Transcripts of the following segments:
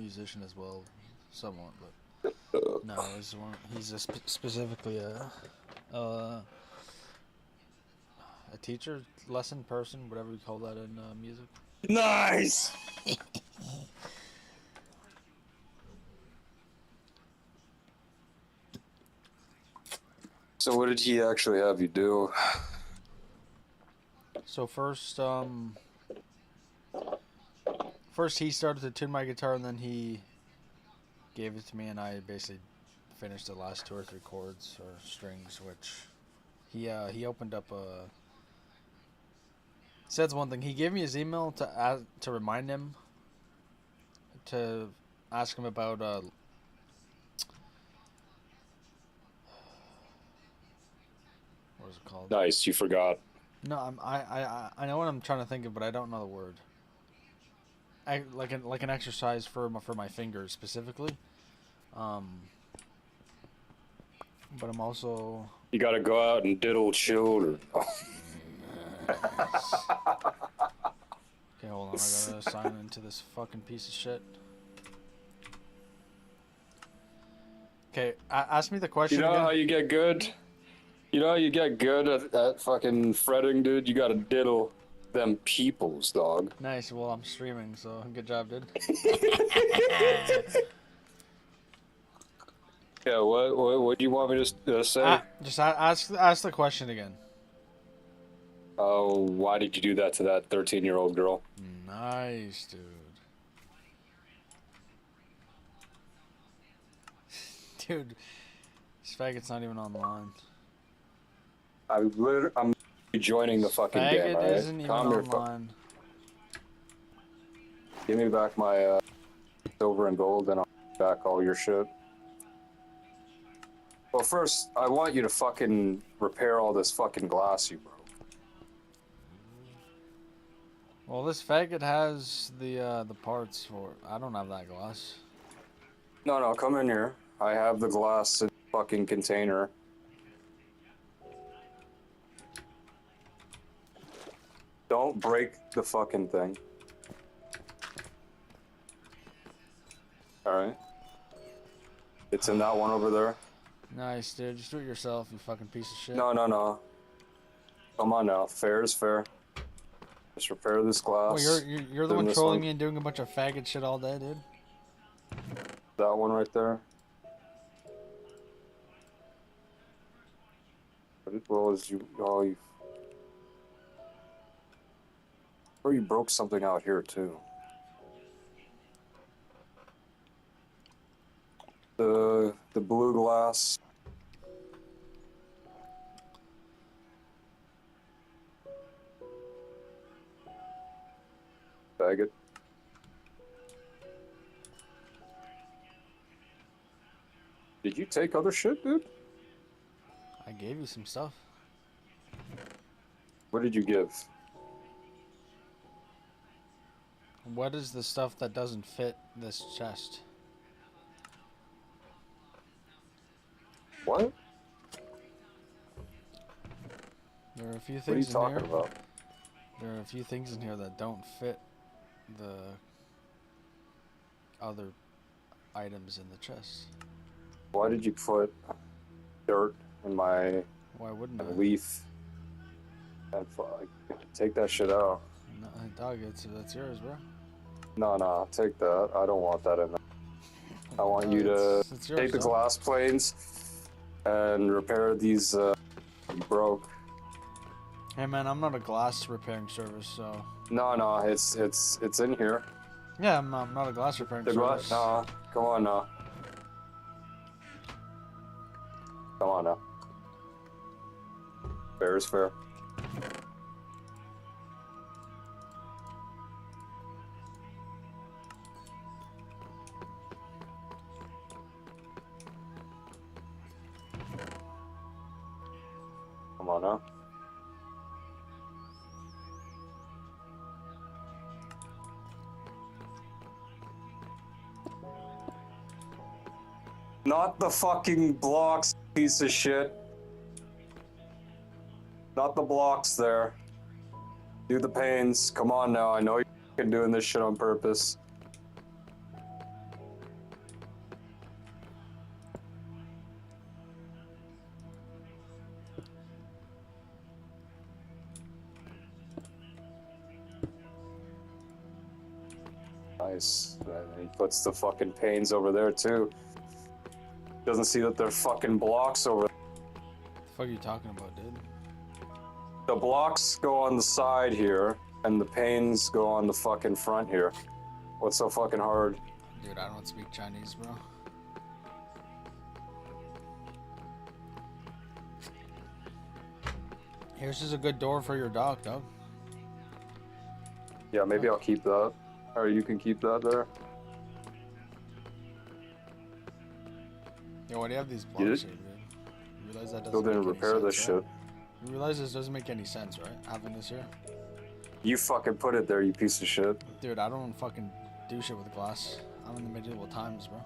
musician as well, somewhat, but no, he's specifically a teacher, lesson person, whatever you call that in music. Nice! So what did he actually have you do? So first he started to tune my guitar, and then he gave it to me, and I basically finished the last 2 or 3 chords or strings, which he opened up a. Says one thing. He gave me his email to remind him to ask him about what is it called? Nice, you forgot. No, I know what I'm trying to think of, but I don't know the word. Like an exercise for my fingers specifically. But I'm also. You gotta go out and diddle children. Okay, hold on. I gotta sign into this fucking piece of shit. Okay, ask me the question. You know again? how you get good? You know how you get good at fucking fretting, dude? You gotta diddle them peoples, dog. Nice. Well, I'm streaming, so good job, dude. Yeah, what do you want me to say? Just ask the question again. Oh, why did you do that to that 13-year-old girl? Nice, dude. Dude, this faggot's not even on the line. I'm joining the fucking Faggot game, alright? isn't even online. Give me back my silver and gold, and I'll give back all your shit. Well, first, I want you to fucking repair all this fucking glass you broke. Well, this faggot has the parts for it. I don't have that glass. No, come in here. I have the glass in the fucking container. Don't break the fucking thing. Alright. It's in that one over there. Nice, dude. Just do it yourself, you fucking piece of shit. No. Come on now. Fair is fair. Just repair this glass. Well, you're the one trolling me and doing a bunch of faggot shit all day, dude. That one right there. Well, as you, oh, or you broke something out here too. The blue glass. Faggot. Did you take other shit, dude? I gave you some stuff. What did you give? What is the stuff that doesn't fit this chest? What? There are a few What are you things in talking here. about? There are a few things in here that don't fit the other items in the chest. Why did you put dirt in my Why wouldn't I? leaf? And take that shit out. No, dog, that's yours, bro. No, take that. I don't want that in there. I want you to it's yours, take the dog. glass planes and repair these you broke. Hey man, I'm not a glass repairing service, so. No, it's in here. Yeah, I'm not a glass repairing service. No, come on now. Come on now. Fair is fair. Come on now. Not the fucking blocks, piece of shit. Not the blocks there. Do the panes. Come on now. I know you're doing this shit on purpose. Nice. He puts the fucking panes over there too. Doesn't see that they're fucking blocks over there. The fuck are you talking about, dude? The blocks go on the side here, and the panes go on the fucking front here. What's so fucking hard? Dude, I don't speak Chinese, bro. Here's just a good door for your dog, dog. Yeah, maybe I'll keep that. Or you can keep that there. Yo, why do you have these blocks here, dude? You realize that doesn't Still didn't make any repair this sense, right? shit. You realize this doesn't make any sense, right? Having this here? You fucking put it there, you piece of shit. Dude, I don't fucking do shit with glass. I'm in the medieval times, bro.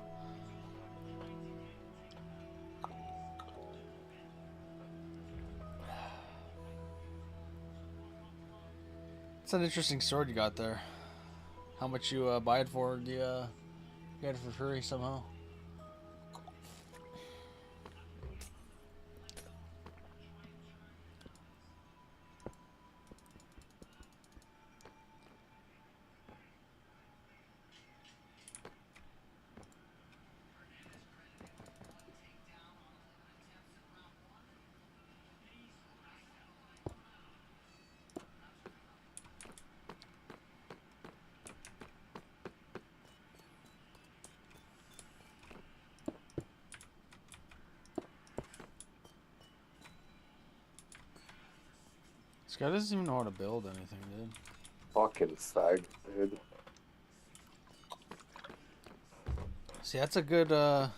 It's an interesting sword you got there. How much you buy it for? Do you get it for free somehow? This guy doesn't even know how to build anything, dude. Fucking fag, dude. See, that's a good, yeah,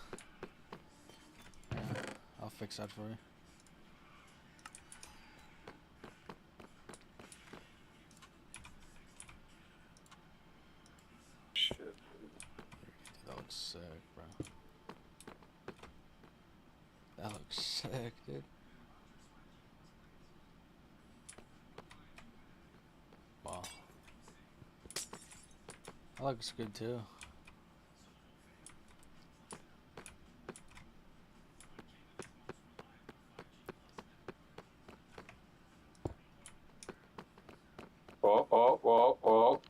I'll fix that for you. Shit. Dude, that looks sick, bro. That looks sick, dude. Wow. That looks good, too. Oh.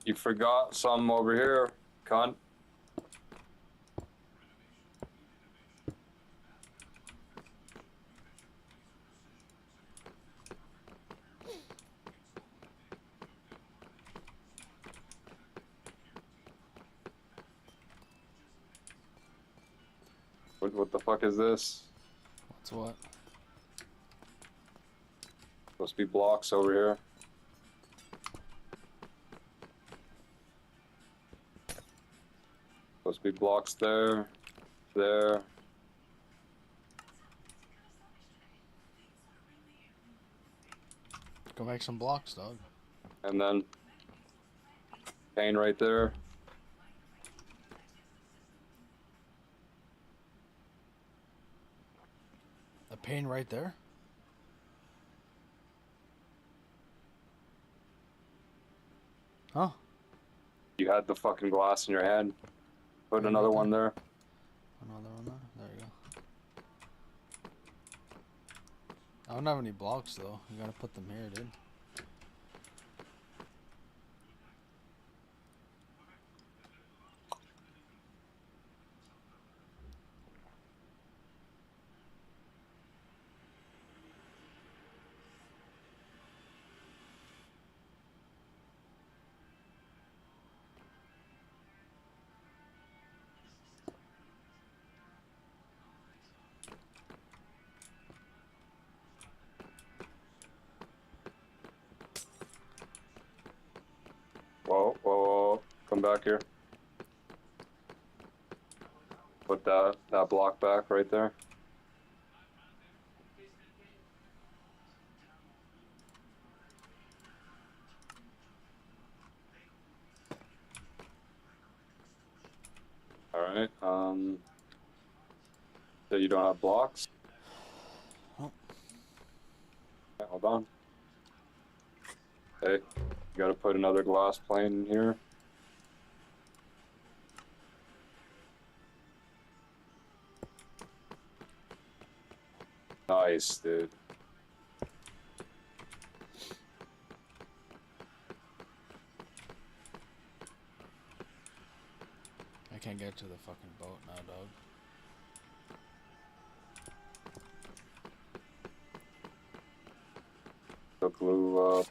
You forgot something over here, cunt. What the fuck is this? What's what? Supposed to be blocks over here. Supposed to be blocks there. There. Go make some blocks, dog. And then pane right there. A pane right there? Huh? You had the fucking glass in your hand. Put Pane another right one there. Another one there? There you go. I don't have any blocks, though. You gotta put them here, dude. Whoa. Come back here. Put that block back right there. Alright, so you don't have blocks? Oh. Okay, hold on. Hey, you gotta put another glass plane in here. Nice, dude. can't get to the fucking boat now, dog. The blue,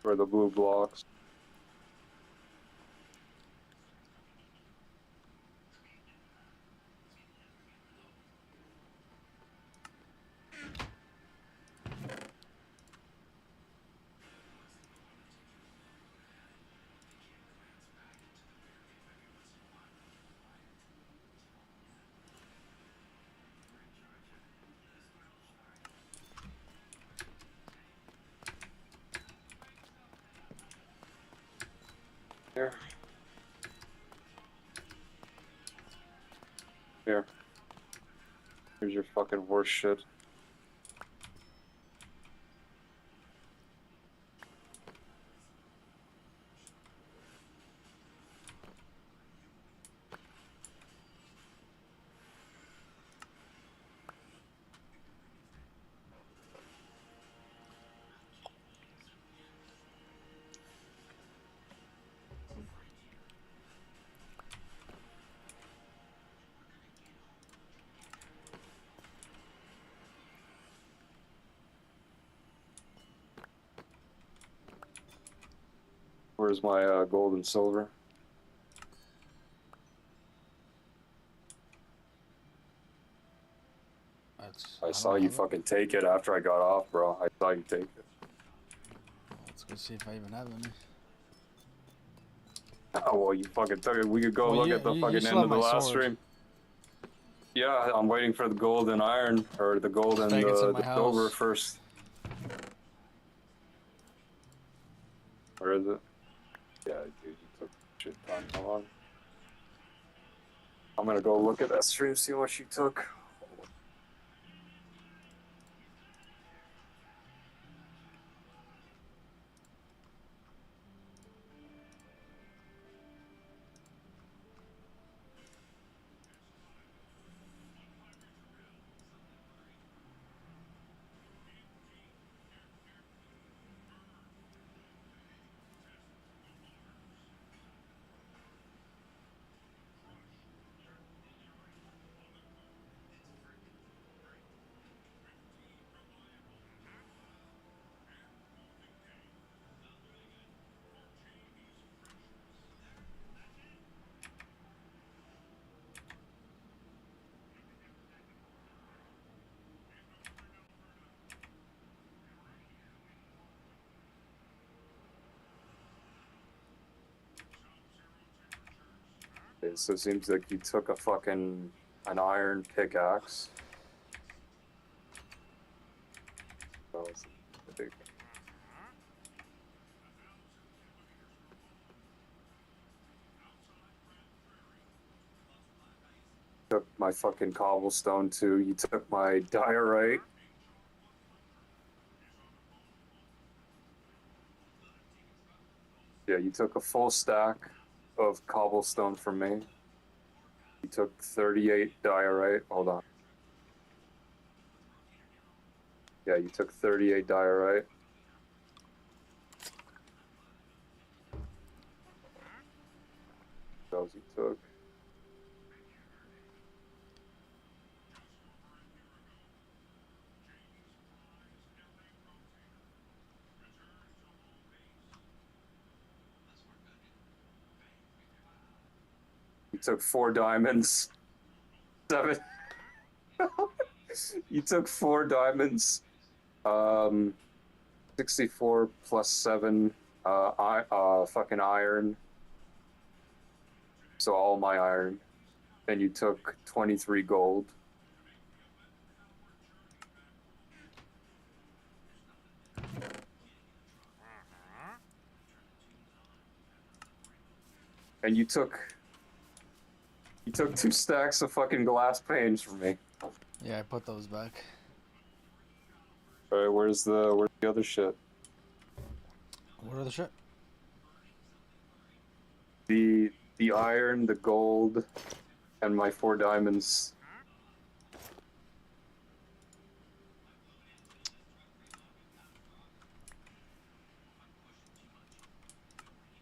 for the blue blocks. Here. Here. Here's your fucking horse shit. Where's my gold and silver? I saw you fucking take it after I got off, bro. I saw you take it. Let's go see if I even have any. Oh, well, you fucking took it. We could go look at the fucking end of the last stream. Yeah, I'm waiting for the gold and iron, or the gold and the silver first. Where is it? Yeah, dude, you took shit ton. Hold on. I'm gonna go look at that stream, see what she took. Okay, so it seems like you took a fucking an iron pickaxe. Oh, it's big. Took my fucking cobblestone too. You took my diorite. Yeah, you took a full stack of cobblestone from me. You took 38 diorite. Hold on. Yeah, you took 38 diorite. Those you took. You took 4 diamonds. 7. You took 4 diamonds. 64 plus 7 fucking iron. So all my iron. And you took 23 gold. And you took 2 stacks of fucking glass panes from me. Yeah, I put those back. Alright, where's the other shit? What other shit? The iron, the gold, and my 4 diamonds.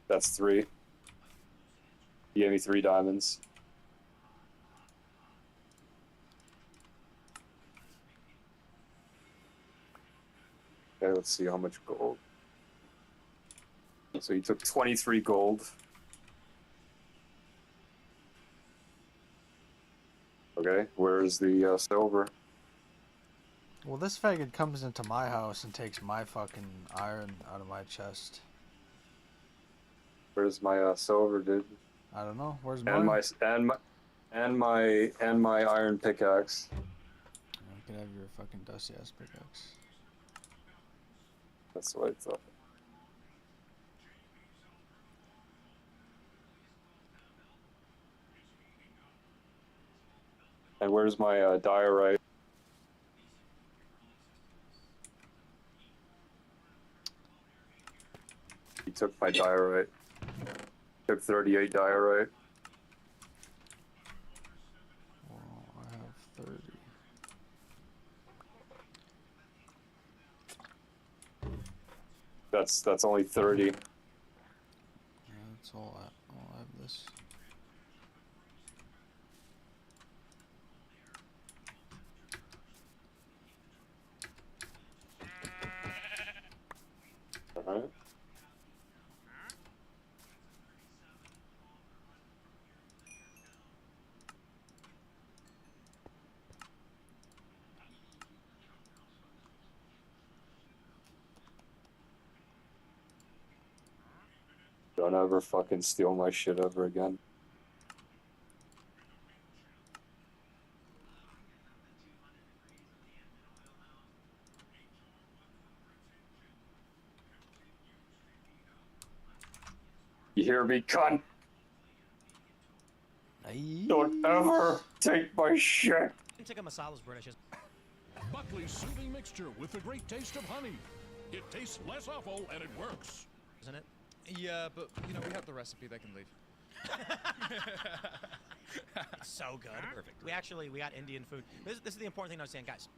That's 3. He gave me 3 diamonds. Okay, let's see how much gold. So he took 23 gold. Okay, where's the silver? Well, this faggot comes into my house and takes my fucking iron out of my chest. Where's my silver, dude? I don't know. Where's mine? And my iron pickaxe. You can have your fucking dusty ass pickaxe. That's what I thought. And where's my diorite? He took my diorite. Took 38 diorite. Well, I have 30. That's only 30. Yeah, that's all I have this. Alright. Don't ever fucking steal my shit ever again. You hear me, cunt? Nice. Don't ever take my shit. Tikka masala's British. Buckley's soothing mixture with the great taste of honey. It tastes less awful and it works. Isn't it? Yeah, but you know, we have the recipe. They can leave. So good. Perfect. We got Indian food. This is the important thing to understand, guys.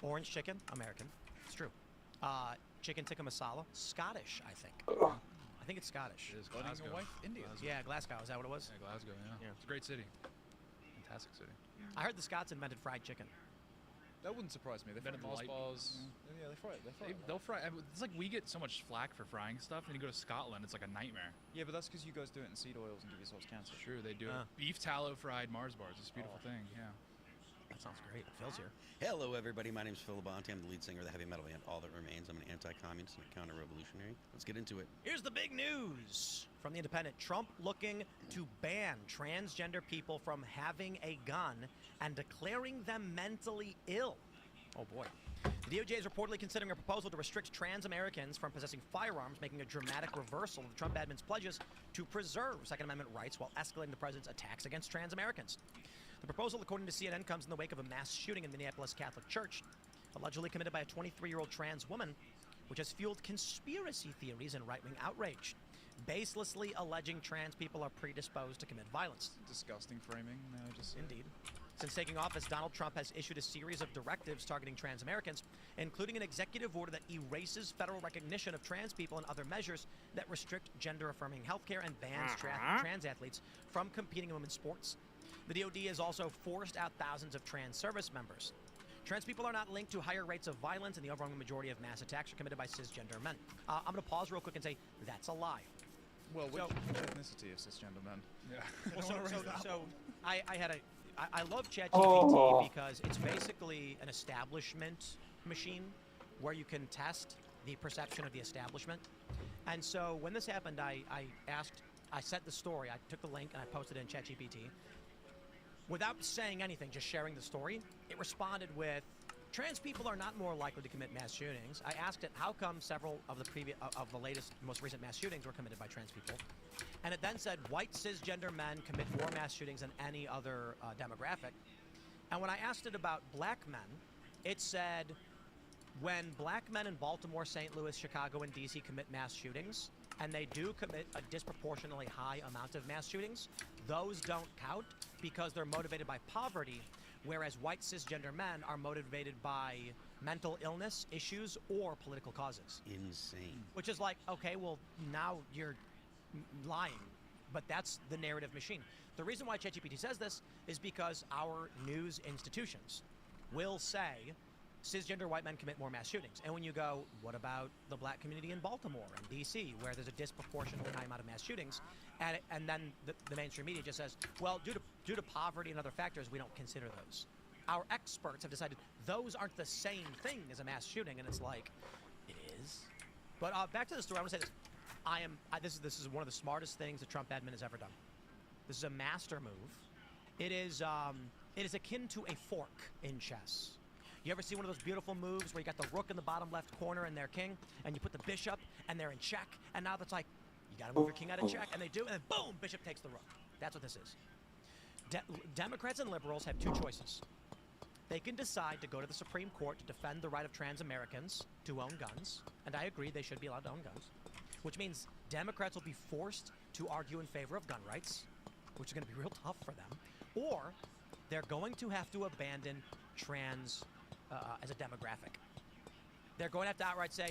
Orange chicken, American. It's true. Chicken tikka masala, Scottish, I think. I think it's Scottish. It is Glasgow. Your wife, Indian. Yeah, Glasgow. Is that what it was? Yeah, Glasgow. Yeah. It's a great city. Fantastic city. I heard the Scots invented fried chicken. That wouldn't surprise me. They fry mothballs. Yeah, they fry it. They'll fry. It's like we get so much flack for frying stuff, and you go to Scotland, it's like a nightmare. Yeah, but that's because you guys do it in seed oils and give yourselves cancer. Sure, they do. Beef tallow fried Mars bars. It's a beautiful thing. Yeah. That sounds great. Phil's here. Hello, everybody. My name is Phil Labonte. I'm the lead singer of the heavy metal band All That Remains. I'm an anti-communist and a counter-revolutionary. Let's get into it. Here's the big news from The Independent. Trump looking to ban transgender people from having a gun and declaring them mentally ill. Oh boy. The DOJ is reportedly considering a proposal to restrict trans Americans from possessing firearms, making a dramatic reversal of the Trump admin's pledges to preserve Second Amendment rights while escalating the president's attacks against trans Americans. The proposal, according to CNN, comes in the wake of a mass shooting in Minneapolis Catholic Church, allegedly committed by a 23-year-old trans woman, which has fueled conspiracy theories and right-wing outrage, baselessly alleging trans people are predisposed to commit violence. Disgusting framing. Indeed. Since taking office, Donald Trump has issued a series of directives targeting trans Americans, including an executive order that erases federal recognition of trans people and other measures that restrict gender-affirming healthcare and bans trans athletes from competing in women's sports. The DOD has also forced out thousands of trans service members. Trans people are not linked to higher rates of violence, and the overwhelming majority of mass attacks are committed by cisgender men. I'm going to pause real quick and say that's a lie. Well, which ethnicity of cisgender men? Yeah. Well, I love ChatGPT because it's basically an establishment machine where you can test the perception of the establishment. And so when this happened, I sent the story, I took the link and I posted it in ChatGPT. Without saying anything, just sharing the story, it responded with, trans people are not more likely to commit mass shootings. I asked it, how come several of the latest, most recent mass shootings were committed by trans people? And it then said, white cisgender men commit more mass shootings than any other demographic. And when I asked it about black men, it said, when black men in Baltimore, St. Louis, Chicago, and DC commit mass shootings, and they do commit a disproportionately high amount of mass shootings, those don't count because they're motivated by poverty, whereas white cisgender men are motivated by mental illness issues or political causes. Insane. Which is like, okay, well, now you're lying. But that's the narrative machine. The reason why ChatGPT says this is because our news institutions will say cisgender white men commit more mass shootings. And when you go, what about the black community in Baltimore and D.C., where there's a disproportionately high amount of mass shootings? And then the mainstream media just says, well, due to poverty and other factors, we don't consider those. Our experts have decided those aren't the same thing as a mass shooting, and it's like, it is. But back to the story, I want to say this. This is one of the smartest things the Trump admin has ever done. This is a master move. It is akin to a fork in chess. You ever see one of those beautiful moves where you got the rook in the bottom left corner and they're king, and you put the bishop and they're in check, and now that's like, you gotta move your king out of check, and they do, and then boom, bishop takes the rook. That's what this is. Democrats and liberals have two choices. They can decide to go to the Supreme Court to defend the right of trans Americans to own guns, and I agree they should be allowed to own guns, which means Democrats will be forced to argue in favor of gun rights, which is going to be real tough for them, or they're going to have to abandon trans as a demographic. They're going to have to outright say,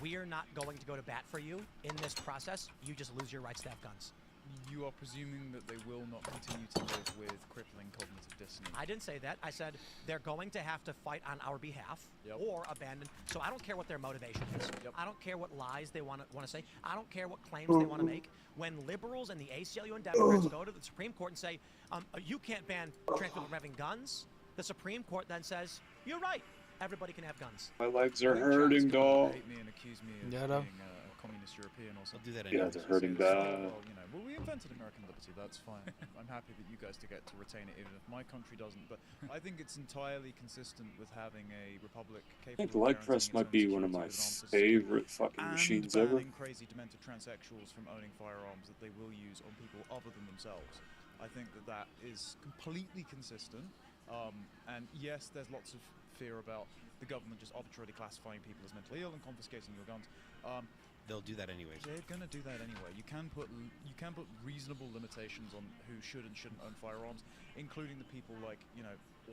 we're not going to go to bat for you in this process. You just lose your rights to have guns. You are presuming that they will not continue to live with crippling cognitive dissonance. I didn't say that. I said they're going to have to fight on our behalf or abandon. So I don't care what their motivation is. I don't care what lies they want to say. I don't care what claims they want to make. When liberals and the ACLU and Democrats go to the Supreme Court and say, you can't ban trans people from having guns, the Supreme Court then says, you're right. Everybody can have guns. My legs are hurting, dog. Hate me and accuse me of being a communist European or something. I'll do that anyway. Yeah, they're hurting bad. Well, we invented American liberty. That's fine. I'm happy that you guys get to retain it, even if my country doesn't. But I think it's entirely consistent with having a republic capable. I think the leg press might be one of my favorite fucking machines ever. Banning crazy demented transsexuals from owning firearms that they will use on people other than themselves. I think that is completely consistent. And yes, there's lots of fear about the government just arbitrarily classifying people as mentally ill and confiscating your guns. They'll do that anyways. They're gonna do that anyway. You can put reasonable limitations on who should and shouldn't own firearms, including the people like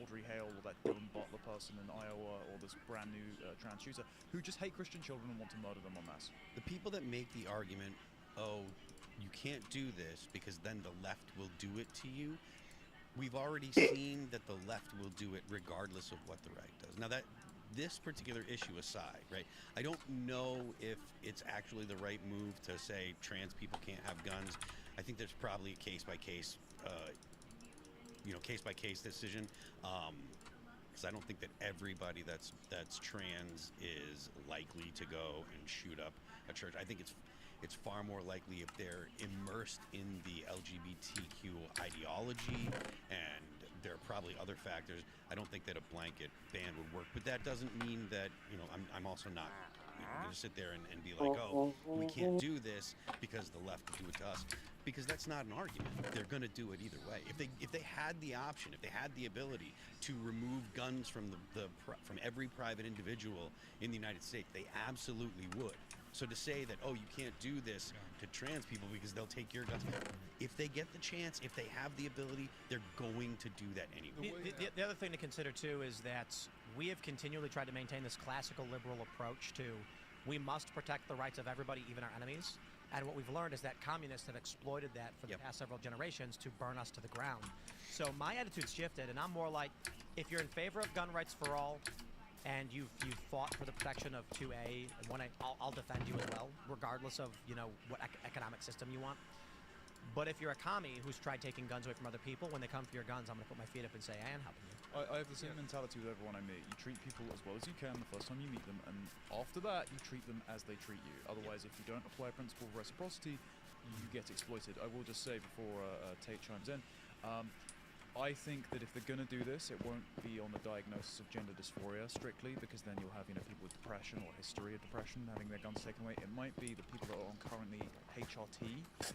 Audrey Hale or that Dylan Butler person in Iowa or this brand new trans shooter who just hate Christian children and want to murder them en masse. The people that make the argument, oh, you can't do this because then the left will do it to you. We've already seen that the left will do it regardless of what the right does. Now this particular issue aside, right? I don't know if it's actually the right move to say trans people can't have guns. I think there's probably a case-by-case decision. Because I don't think that everybody that's trans is likely to go and shoot up a church. I think it's far more likely if they're immersed in the LGBTQ ideology, and there are probably other factors. I don't think that a blanket ban would work, but that doesn't mean that I'm also not going to sit there and be like, oh, we can't do this because the left will do it to us, because that's not an argument. They're going to do it either way. If they had the option, if they had the ability to remove guns from from every private individual in the United States, they absolutely would. So to say that, oh, you can't do this to trans people because they'll take your guns, if they get the chance, if they have the ability, they're going to do that anyway. The other thing to consider, too, is that we have continually tried to maintain this classical liberal approach to we must protect the rights of everybody, even our enemies. And what we've learned is that communists have exploited that for the past several generations to burn us to the ground. So my attitude's shifted, and I'm more like, if you're in favor of gun rights for all, and you've fought for the protection of 2A and 1A, I'll defend you as well, regardless of what economic system you want. But if you're a commie who's tried taking guns away from other people, when they come for your guns, I'm going to put my feet up and say, I am helping you. I have the same mentality with everyone I meet. You treat people as well as you can the first time you meet them, and after that, you treat them as they treat you. Otherwise, if you don't apply a principle of reciprocity, you get exploited. I will just say before Tate chimes in, I think that if they're going to do this, it won't be on the diagnosis of gender dysphoria strictly, because then you'll have people with depression or history of depression having their guns taken away. It might be the people that are on currently HRT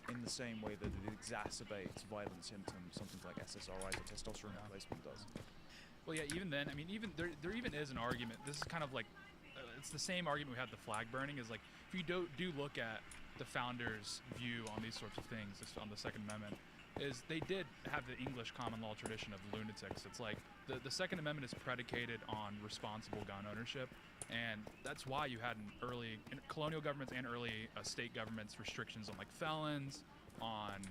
in the same way that it exacerbates violent symptoms, something like SSRIs or testosterone replacement does. Well, yeah, even then, I mean, even there even is an argument. This is kind of like, it's the same argument we had the flag burning, is like, if you do look at the founders' view on these sorts of things, on the Second Amendment, is they did have the English common law tradition of lunatics. It's like the Second Amendment is predicated on responsible gun ownership, and that's why you had in colonial governments and early state governments restrictions on like felons, on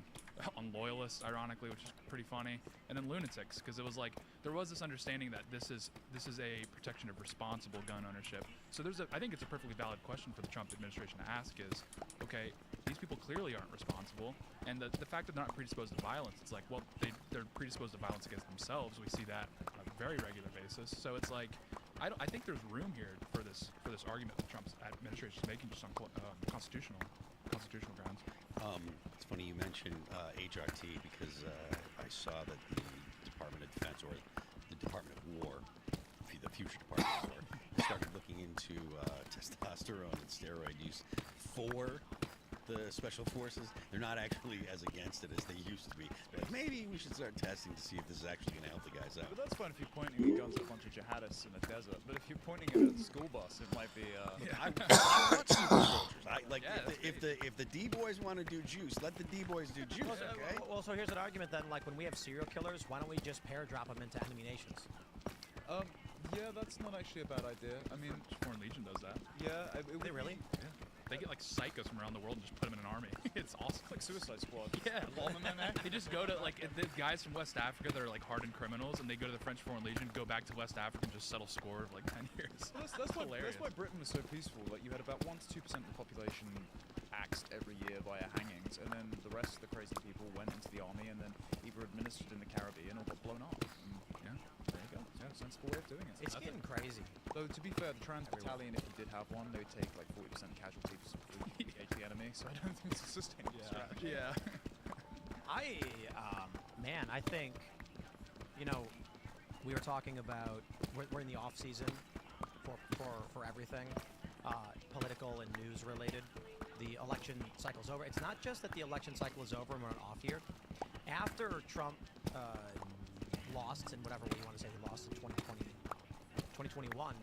loyalists, ironically, which is pretty funny, and then lunatics, because it was like there was this understanding that this is a protection of responsible gun ownership. So I think it's a perfectly valid question for the Trump administration to ask is, okay, these people clearly aren't responsible, and the fact that they're not predisposed to violence, it's like, well, they're predisposed to violence against themselves. We see that on a very regular basis. So it's like, I think there's room here for this argument that Trump's administration is making just on constitutional grounds. It's funny you mentioned HRT because I saw that the Department of Defense, or the Department of War, the future Department of War, started looking into testosterone and steroid use for the special forces. They're not actually as against it as they used to be. They're like, maybe we should start testing to see if this is actually going to help the guys out. But that's fine if you're pointing the guns at a bunch of jihadists in a desert. But if you're pointing it at a school bus, it might be. I want super soldiers. If the D-boys want to do juice, let the D-boys do juice. Okay. Well, so here's an argument then. Like when we have serial killers, why don't we just pair drop them into enemy nations? Yeah, that's not actually a bad idea. I mean, Foreign Legion does that. yeah, They really? Yeah. They get like psychos from around the world and just put them in an army. It's awesome. like Suicide Squad. Yeah, Bomb them in there. they just go to like the guys from West Africa that are like hardened criminals, and they go to the French Foreign Legion, go back to West Africa, and just settle score of like 10 years. Well, that's hilarious. why Britain was so peaceful. Like you had about 1 to 2% of the population axed every year via hangings, and then the rest of the crazy people went into the army and then either administered in the Caribbean or got blown up. And, yeah, there you go. Yeah, sensible way of doing it. It's getting crazy. Though to be fair, the Trans Battalion, if you did have one, they would take like 40% casualties to engage the enemy. So I don't think it's a sustainable strategy. Yeah. I think, we were talking about we're in the off season for everything, political and news related. The election cycle's over. It's not just that the election cycle is over and we're in off year. After Trump lost, in whatever way you want to say he lost in 2021,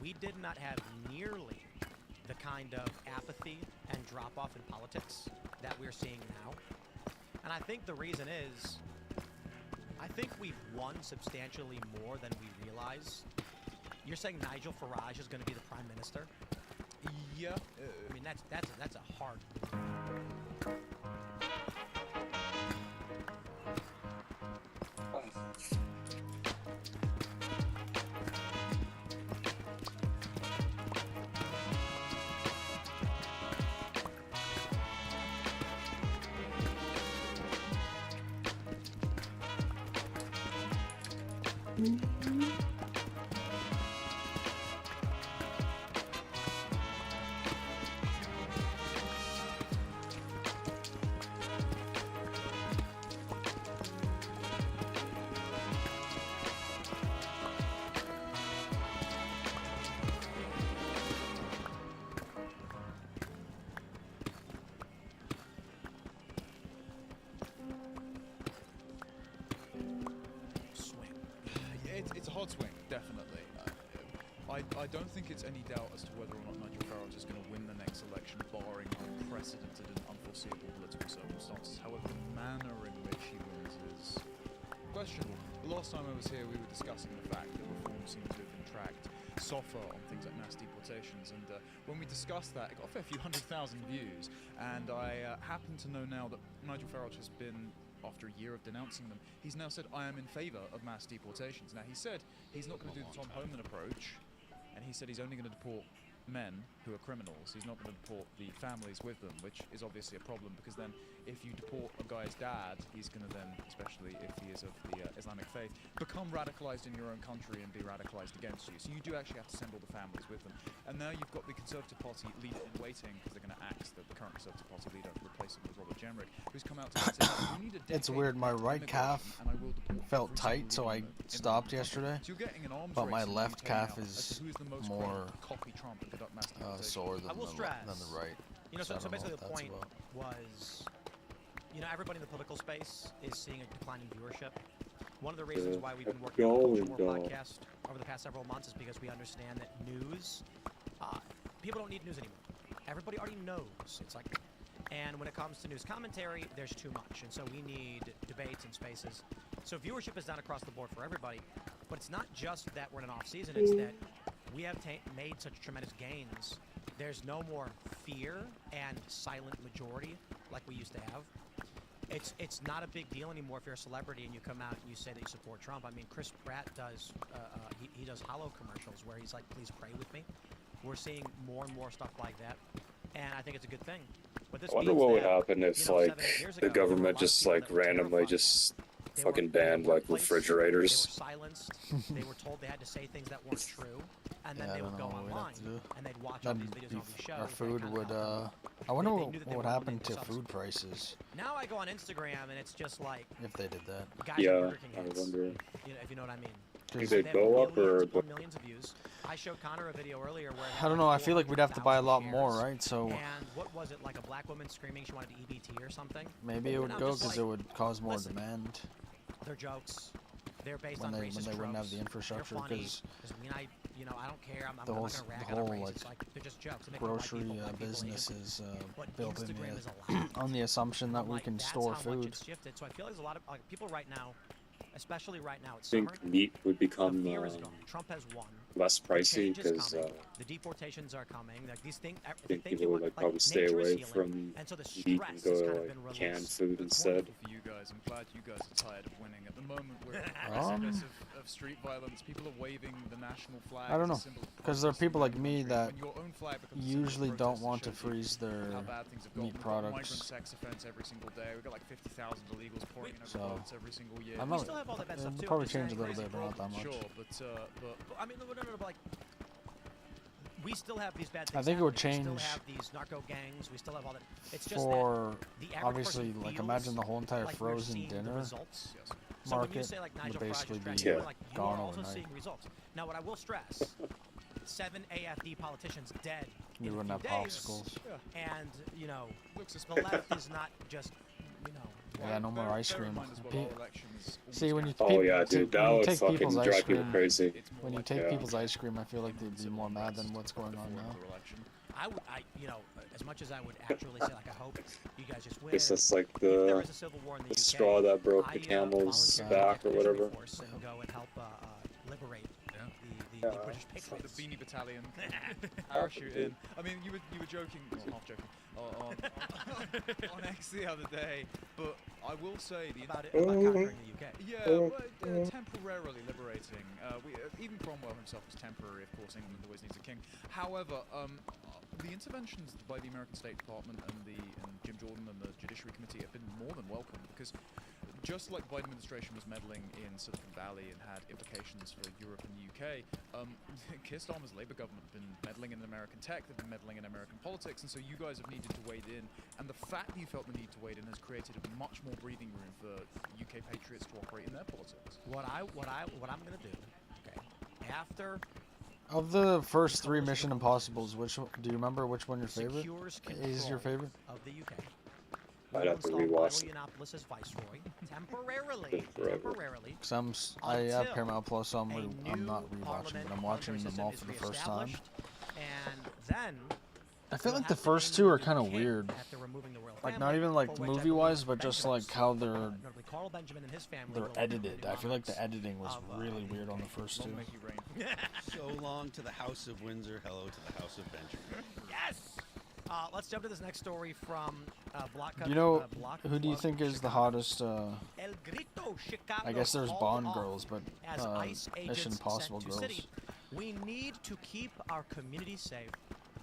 we did not have nearly the kind of apathy and drop-off in politics that we're seeing now. And I think the reason is, I think we've won substantially more than we realize. You're saying Nigel Farage is going to be the prime minister? Yeah. I mean, that's a hard move. It's a hard swing, definitely. I don't think it's any doubt as to whether or not Nigel Farage is going to win the next election, barring unprecedented and unforeseeable political circumstances. However, the manner in which he wins is questionable. The last time I was here, we were discussing the fact that reform seemed to have been tracked softer on things like mass deportations, and when we discussed that, it got a fair few 100,000 views, and I happen to know now that Nigel Farage has been, after a year of denouncing them, he's now said, I am in favour of mass deportations. Now, he said he's not going to do the Tom Homan approach, and he said he's only going to deport men who are criminals. He's not going to deport the families with them, which is obviously a problem, because then if you deport a guy's dad, he's going to then, especially if he is of the Islamic faith, become radicalized in your own country and be radicalized against you. So you do actually have to send all the families with them. And now you've got the Conservative Party leader in waiting, because they're going to axe the current Conservative Party leader, replace him with Robert Jenrick, who's come out to say, we need a It's weird, my right calf and I will deport felt every tight, single so I woman in stopped the country. yesterday. So you're getting an arms But my race in the left UK calf now is as to who is the most more copy Trump and conduct mass deportations. sore than I will stress, the right. So I don't know basically what the that's point about. was, everybody in the political space is seeing a decline in viewership. One of the reasons why we've been working on the Culture War podcast over the past several months is because we understand that news, people don't need news anymore. Everybody already knows. It's like, And when it comes to news commentary, there's too much. And so we need debates and spaces. So viewership is down across the board for everybody. But it's not just that we're in an off season, it's that we have made such tremendous gains. There's no more fear and silent majority like we used to have. It's not a big deal anymore if you're a celebrity and you come out and you say that you support Trump. I mean, Chris Pratt does, he does hollow commercials where he's like, please pray with me. We're seeing more and more stuff like that. And I think it's a good thing. But this I wonder what would happen if, like, the government just, like, randomly just fucking banned, like, refrigerators. They were silenced. They were told they had to say things that weren't true. And then they would go online and they'd watch all these videos and all these shows. Our food would, I wonder what would happen to food prices. Now I go on Instagram and it's just like... If they did that. Guys Yeah, I wonder. If you know what I mean. Think they'd go up or... Millions of views. I showed Connor a video earlier where... I don't know, I feel like we'd have to buy a lot more, right? So... And what was it, like a black woman screaming she wanted EBT or something? Maybe it would go because it would cause more demand. They're jokes. They're based on racist when they wouldn't have the infrastructure, because I don't care. I'm not going to rag on race. It's like they're just jokes. Grocery businesses built on the assumption that we can store food. So I feel like there's a lot of people right now, especially right now. It's I think meat would become Trump has won. less pricey because the deportations are coming. Like these things, I think people would like probably stay away from meat and go to like canned food instead. For you guys, I'm glad you guys are tired of winning. At the moment, we're at the precipice of street violence. People are waving the national flag. I don't know, because there are people like me that usually don't want to freeze their meat products. Migrant sex offense every single day. We've got like 50,000 illegals pouring in our boats every single year. I'm not, it'll probably change a little bit, but not that much. Sure, but I mean, like, we still have these bad things. I think it would change. We still have these narco gangs. We still have all that. It's just for that obviously, like, imagine the whole entire like frozen dinner so when you market say, like, would Nigel basically Farage be like, you gone are also overnight. seeing results. Now, what I will stress: 7 AFD politicians dead. We wouldn't have popsicles. And the left is not just Yeah, no more ice cream. See, when you oh yeah, dude, that would fucking drive people crazy. When you take people's ice cream, I feel like they'd be more mad than what's going on now. As much as I would actually say, like, I hope you guys just win. Guess that's like the straw that broke the camel's back or whatever. And go and help liberate the British patriots. The Beanie Battalion parachuting. I mean, you were joking, well, half joking, on X the other day, but I will say about conquering the UK. Yeah, well, temporarily liberating. Even Cromwell himself was temporary, of course. England always needs a king. However, the interventions by the American State Department and Jim Jordan and the Judiciary Committee have been more than welcome, because just like the Biden administration was meddling in Silicon Valley and had implications for Europe and the UK, Keir Starmer's Labour government have been meddling in American tech, they've been meddling in American politics, and so you guys have needed to wade in, and the fact that you felt the need to wade in has created much more breathing room for UK patriots to operate in their politics. What I'm going to do, okay, after... Of the first 3 Mission Impossibles, do you remember which one your favorite is? Your favorite of the UK. I'd have to rewatch it. As Viceroy, temporarily. Because I have Paramount Plus, so I'm not rewatching it. I'm watching them all for the first time. And then I feel like the first 2 are kind of weird. Like, not even like movie-wise, but just like how they're edited. I feel like the editing was really weird on the first 2. So long to the House of Windsor, hello to the House of Benjamin. Yes! Let's jump to this next story from Block. You know, who do you think is the hottest? I guess there's Bond girls, but Mission Impossible girls. We need to keep our community safe.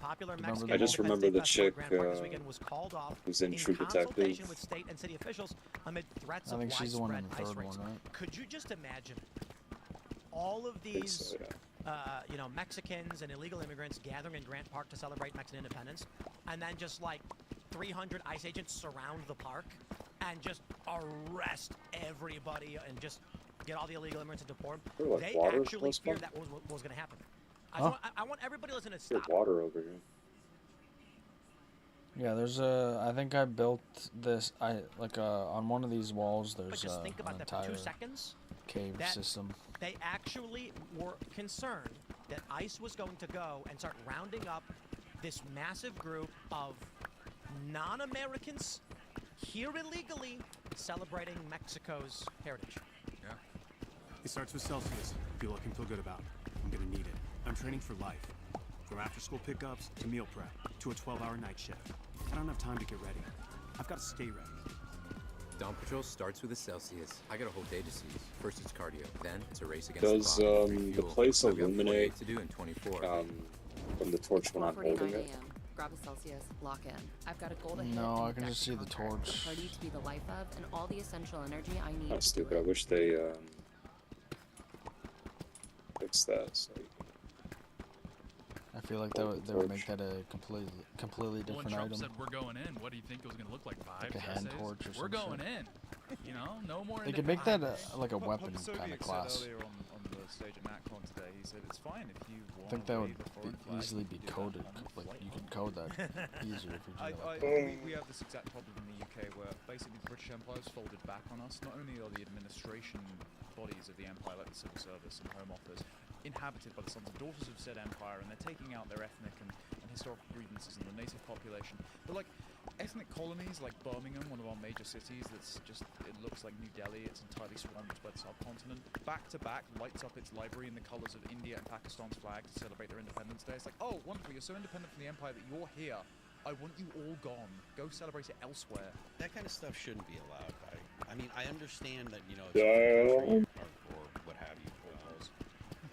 Popular I just remember the chick who's in True Detective. With state and city officials amid threats I think she's the one in the ice third rates. one, right? Could you just imagine all of these, Mexicans and illegal immigrants gathering in Grant Park to celebrate Mexican independence, and then just like 300 ICE agents surround the park and just arrest everybody and just get all the illegal immigrants and deport them? Like they actually feared that was going to happen. I want everybody listening to stop. There's water over here. Yeah, there's I think I built this. On one of these walls. There's just think about an that for entire 2 seconds. Cave system. They actually were concerned that ICE was going to go and start rounding up this massive group of non-Americans here illegally celebrating Mexico's heritage. Yeah. It starts with Celsius. Feel I can feel good about. I'm gonna need it. I'm training for life. From after-school pickups to meal prep to a 12-hour night shift. I don't have time to get ready. I've got to stay ready. Dawn Patrol starts with a Celsius. I got a whole day to seize. First it's cardio, then it's a race against the clock. The place illuminate to do in 24. from the torch when I'm holding it? Grab a Celsius, lock in. I've got a goal to hit. No, I can just see the torch. A party to be the life of, and all the essential energy I need. That's stupid. I wish they fix that. So I feel like they would make that a completely different when Trump item. said we're going in, what do you think it was going to look like? 5 Like a hand essays? torch or We're some going in. You know, no more. They could make that like a weapon Pope kind of Soviet class. said earlier on the stage at NatCon today, he said it's fine if you want I think that would the foreign flag, easily be you can do that coded. on the Like flight you can path. code that easier if you do that. We have this exact problem in the UK where basically the British Empire has folded back on us. Not only are the administration bodies of the empire, like the civil service and home office, inhabited by the sons and daughters of said empire, and they're taking out their ethnic and historical grievances in the native population. But like ethnic colonies like Birmingham, one of our major cities, that's just, it looks like New Delhi, it's entirely swamped by the subcontinent. Back to back lights up its library in the colors of India and Pakistan's flag to celebrate their Independence Day. It's like, oh, wonderful, you're so independent from the empire that you're here. I want you all gone. Go celebrate it elsewhere. That kind of stuff shouldn't be allowed. I mean, I understand that, you know, it's Yeah. or what have you.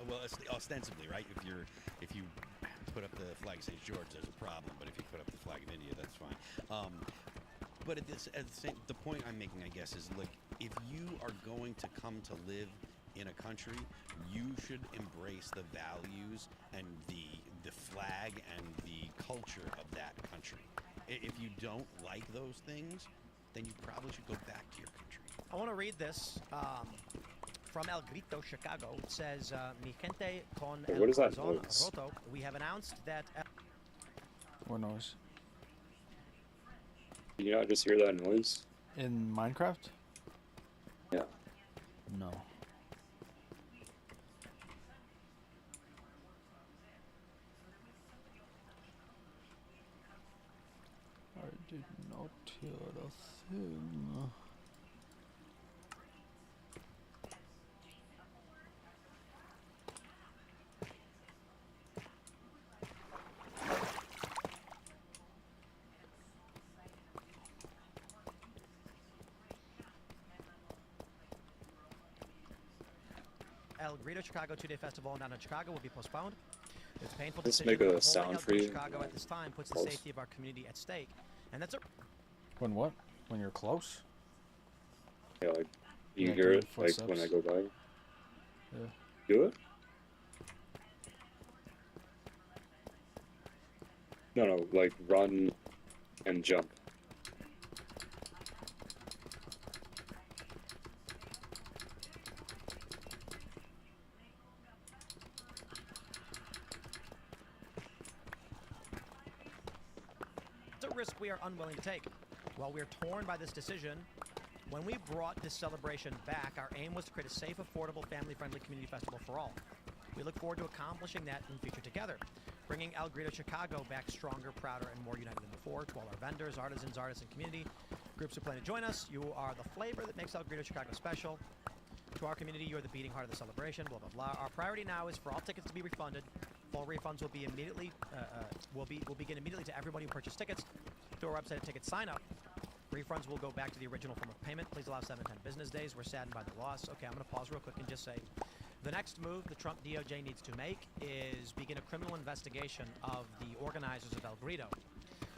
Well, ostensibly, right? If you put up the flag of St. George, there's a problem. But if you put up the flag of India, that's fine. But the point I'm making, I guess, is like if you are going to come to live in a country, you should embrace the values and the flag and the culture of that country. If you don't like those things, then you probably should go back to your country. I want to read this from El Grito, Chicago. It says, Mi gente con el what is that corazón noise? roto. We have announced that... What noise? Can you not just hear that noise? In Minecraft? Yeah. No. I did not hear a thing. El Grito Chicago 2-day festival in downtown Chicago will be postponed. It's painful Let's decision, make a but holding sound El for Grito you. Chicago at this time puts the Close. safety of our community at stake. And that's a... When what? When you're close? Yeah, like you Yeah, hear do it like when footsteps. I go by. Yeah. Do it? No, like run and jump. It's a risk we are unwilling to take. While we are torn by this decision, when we brought this celebration back, our aim was to create a safe, affordable, family-friendly community festival for all. We look forward to accomplishing that in the future together, bringing El Grito Chicago back stronger, prouder, and more united than before. To all our vendors, artisans, artists, and community groups who plan to join us, you are the flavor that makes El Grito Chicago special. To our community, you are the beating heart of the celebration, blah, blah, blah. Our priority now is for all tickets to be refunded. Full refunds will be immediately, will begin immediately to everybody who purchased tickets through our website at ticket sign up. Refunds will go back to the original form of payment. Please allow 7 to 10 business days. We're saddened by the loss. Okay, I'm going to pause real quick and just say, the next move the Trump DOJ needs to make is begin a criminal investigation of the organizers of El Grito.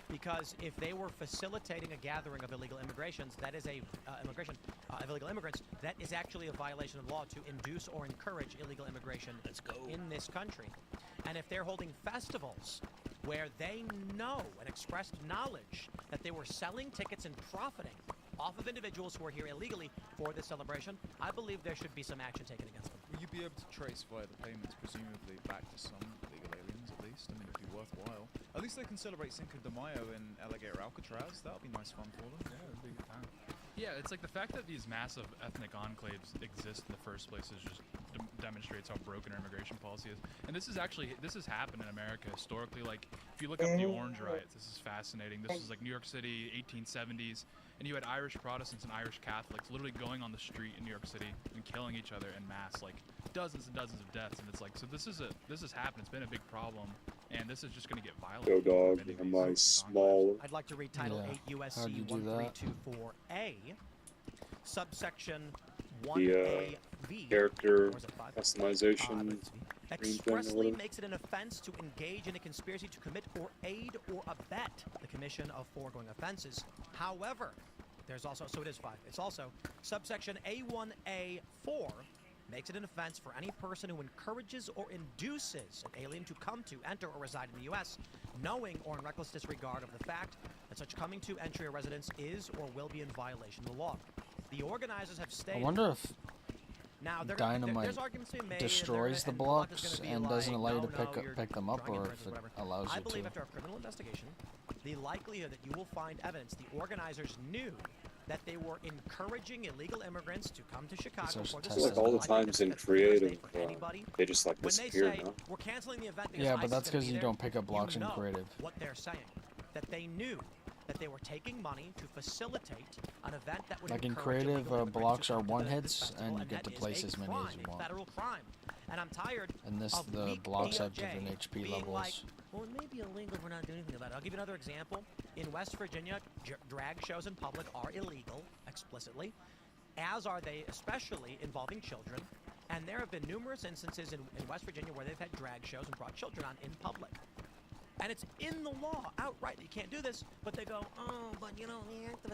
Because if they were facilitating a gathering of illegal immigrations, that is of illegal immigrants, that is actually a violation of law to induce or encourage illegal immigration in this country. And if they're holding festivals where they know and expressed knowledge that they were selling tickets and profiting off of individuals who are here illegally for this celebration, I believe there should be some action taken against them. Will you be able to trace via the payments, presumably, back to some illegal aliens at least? I mean, it'd be worthwhile. At least they can celebrate Cinco de Mayo in Alligator Alcatraz. That'll be nice fun for them. Yeah, it'd be a good time. Yeah, it's like the fact that these massive ethnic enclaves exist in the first place is just demonstrates how broken our immigration policy is. And this has happened in America historically. Like, if you look up the Orange Riots, this is fascinating. This is like New York City, 1870s, and you had Irish Protestants and Irish Catholics literally going on the street in New York City and killing each other en masse, like dozens and dozens of deaths. And it's like, so this has happened. It's been a big problem, and this is just going to get violent. Go dog, am I small? I'd like to read Title 8 USC 1324A, subsection 1A. Character customization expressly makes it an offense to engage in a conspiracy to commit or aid or abet the commission of foregoing offenses. However, there's also, so it is 5. It's also subsection A1A4 makes it an offense for any person who encourages or induces an alien to come to, enter, or reside in the U.S., knowing or in reckless disregard of the fact that such coming to, entry, or residence is or will be in violation of the law. The organizers have stated. I wonder if dynamite destroys the blocks and doesn't allow you to pick them up, or if it allows you to. I believe after a criminal investigation, the likelihood that you will find evidence the organizers knew that they were encouraging illegal immigrants to come to Chicago for this. Like all the times in creative, they just like disappear now. We're canceling the event. Yeah, but that's because you don't pick up blocks in creative. What they're saying, that they knew that they were taking money to facilitate an event that would like in creative, blocks are one hits, and you get to place as many as you want. Federal crime. And I'm tired. And the blocks have different HP levels. Like, well, it may be illegal if we're not doing anything about it. I'll give you another example. In West Virginia, drag shows in public are illegal, explicitly, as are they, especially involving children. And there have been numerous instances in West Virginia where they've had drag shows and brought children on in public. And it's in the law outright that you can't do this, but they go, oh, but you know, the activists